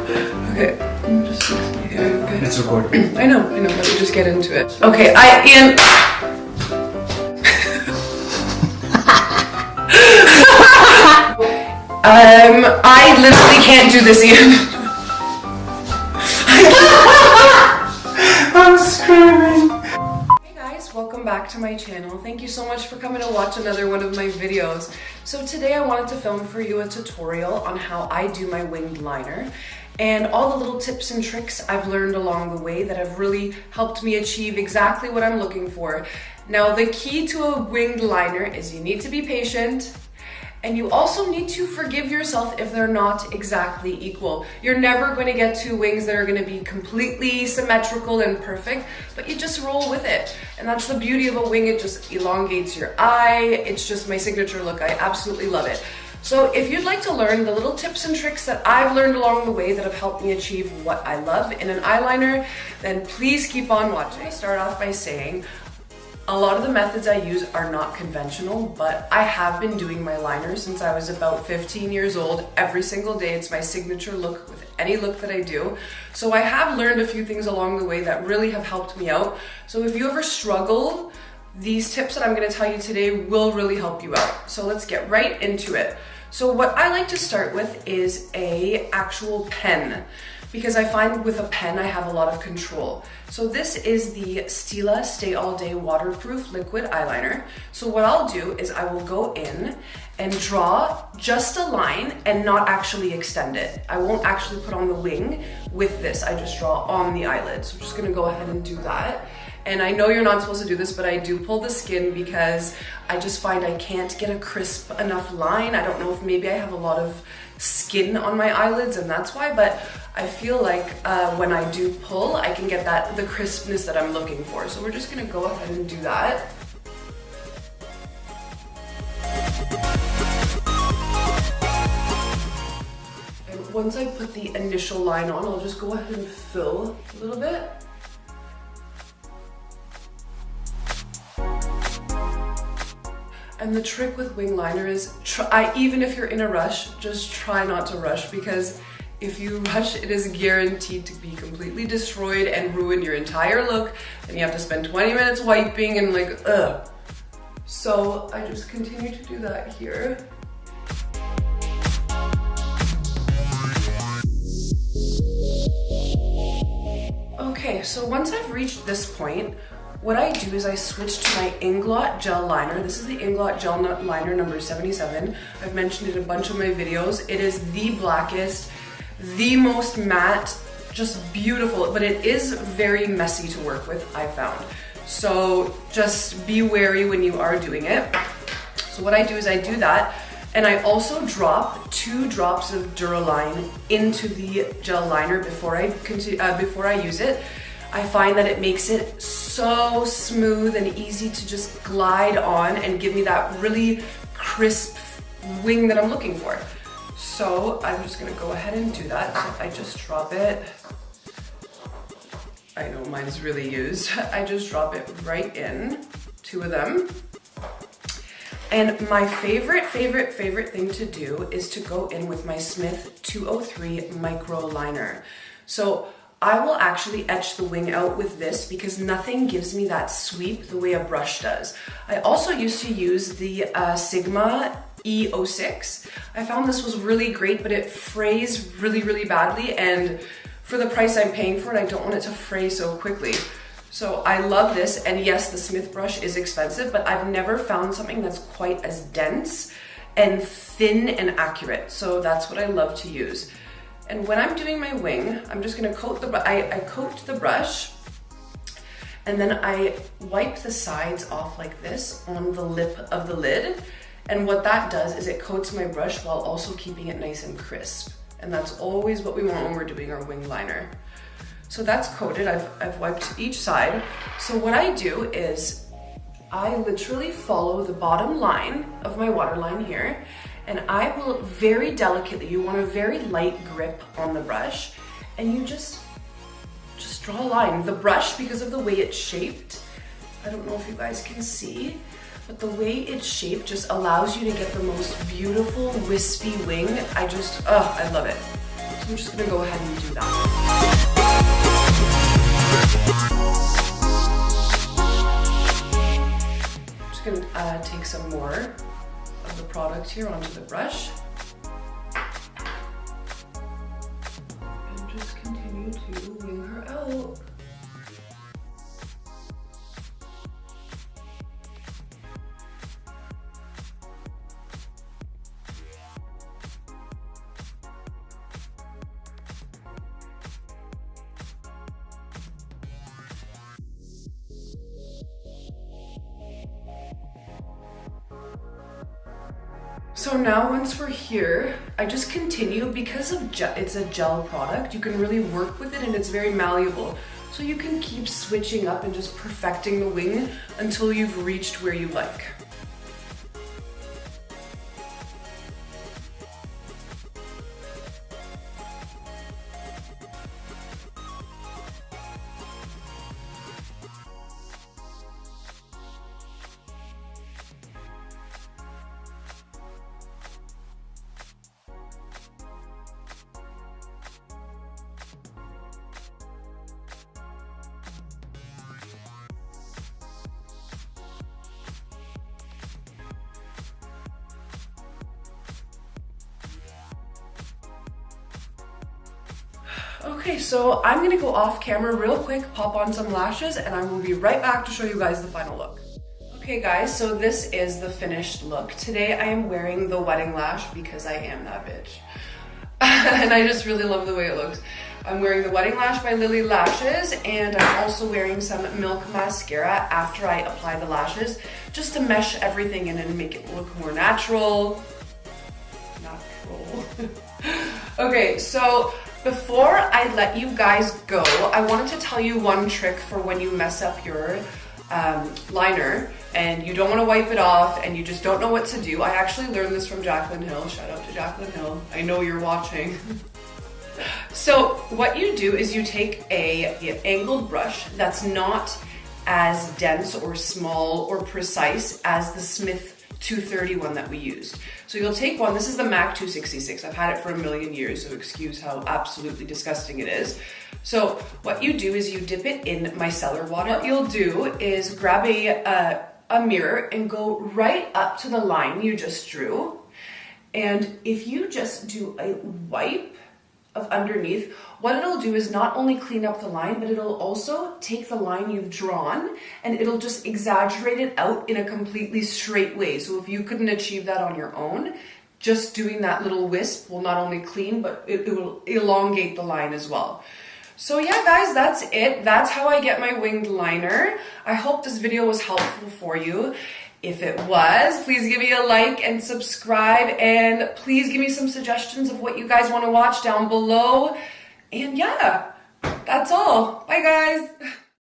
Okay, I'm just fixing it. Okay. It's recording. I know, let me just get into it. Okay, Ian. I literally can't do this, Ian. I'm screaming. Hey guys, welcome back to my channel. Thank you so much for coming to watch another one of my videos. So today I wanted to film for you a tutorial on how I do my winged liner and all the little tips and tricks I've learned along the way that have really helped me achieve exactly what I'm looking for. Now, the key to a winged liner is you need to be patient. And you also need to forgive yourself if they're not exactly equal. You're never going to get two wings that are going to be completely symmetrical and perfect, but you just roll with it. And that's the beauty of a wing. It just elongates your eye. It's just my signature look. I absolutely love it. So if you'd like to learn the little tips and tricks that I've learned along the way that have helped me achieve what I love in an eyeliner, then please keep on watching. I start off by saying, a lot of the methods I use are not conventional, but I have been doing my liner since I was about 15 years old. Every single day, it's my signature look with any look that I do. So I have learned a few things along the way that really have helped me out. So if you ever struggle, these tips that I'm gonna tell you today will really help you out. So let's get right into it. So what I like to start with is an actual pen, because I find with a pen I have a lot of control. So this is the Stila Stay All Day Waterproof Liquid Eyeliner. So what I'll do is I will go in and draw just a line and not actually extend it. I won't actually put on the wing with this. I just draw on the eyelid. So I'm just gonna go ahead and do that. And I know you're not supposed to do this, but I do pull the skin because I just find I can't get a crisp enough line. I don't know if maybe I have a lot of skin on my eyelids and that's why, but I feel like when I do pull, I can get the crispness that I'm looking for. So we're just gonna go ahead and do that. And once I put the initial line on, I'll just go ahead and fill a little bit. And the trick with wing liner is, even if you're in a rush, just try not to rush, because if you rush, it is guaranteed to be completely destroyed and ruin your entire look. And you have to spend 20 minutes wiping and like, ugh. So I just continue to do that here. Okay, so once I've reached this point, what I do is I switch to my Inglot Gel Liner. This is the Inglot Gel Liner number 77. I've mentioned it in a bunch of my videos. It is the blackest, the most matte, just beautiful, but it is very messy to work with, I found. So just be wary when you are doing it. So what I do is I do that, and I also drop 2 drops of Duraline into the gel liner before I use it. I find that it makes it so smooth and easy to just glide on and give me that really crisp wing that I'm looking for. So I'm just gonna go ahead and do that. So I just drop it. I know mine's really used. I just drop it right in, 2 of them. And my favorite thing to do is to go in with my Smith 203 Micro Liner. So I will actually etch the wing out with this because nothing gives me that sweep the way a brush does. I also used to use the Sigma E06. I found this was really great, but it frays really badly, and for the price I'm paying for it, I don't want it to fray so quickly. So I love this, and yes, the Smith brush is expensive, but I've never found something that's quite as dense and thin and accurate. So that's what I love to use. And when I'm doing my wing, I'm just gonna coat I coat the brush, and then I wipe the sides off like this on the lip of the lid. And what that does is it coats my brush while also keeping it nice and crisp. And that's always what we want when we're doing our wing liner. So that's coated, I've wiped each side. So what I do is I literally follow the bottom line of my waterline here, and I will very delicately, you want a very light grip on the brush, and you just draw a line. The brush, because of the way it's shaped, I don't know if you guys can see, but the way it's shaped just allows you to get the most beautiful wispy wing. I love it. So I'm just gonna go ahead and do that. I'm just gonna take some more of the product here onto the brush. And just continue to wing her out. So now once we're here, I just continue because of it's a gel product. You can really work with it and it's very malleable. So you can keep switching up and just perfecting the wing until you've reached where you like. Okay, so I'm gonna go off camera real quick, pop on some lashes, and I will be right back to show you guys the final look. Okay guys, so this is the finished look. Today I am wearing the wedding lash because I am that bitch. And I just really love the way it looks. I'm wearing the wedding lash by Lilly Lashes, and I'm also wearing some milk mascara after I apply the lashes, just to mesh everything in and make it look more natural. Okay, so before I let you guys go, I wanted to tell you one trick for when you mess up your liner and you don't want to wipe it off and you just don't know what to do. I actually learned this from Jaclyn Hill. Shout out to Jaclyn Hill. I know you're watching. So what you do is you take an angled brush that's not as dense or small or precise as the Smith 231 that we used. So you'll take one, this is the MAC 266. I've had it for a million years, so excuse how absolutely disgusting it is. So what you do is you dip it in micellar water. What you'll do is grab a mirror and go right up to the line you just drew. And if you just do a wipe of underneath, what it'll do is not only clean up the line, but it'll also take the line you've drawn and it'll just exaggerate it out in a completely straight way. So if you couldn't achieve that on your own, just doing that little wisp will not only clean, but it will elongate the line as well. So yeah guys, that's it. That's how I get my winged liner. I hope this video was helpful for you. If it was, please give me a like and subscribe, and please give me some suggestions of what you guys want to watch down below. And yeah, that's all. Bye guys.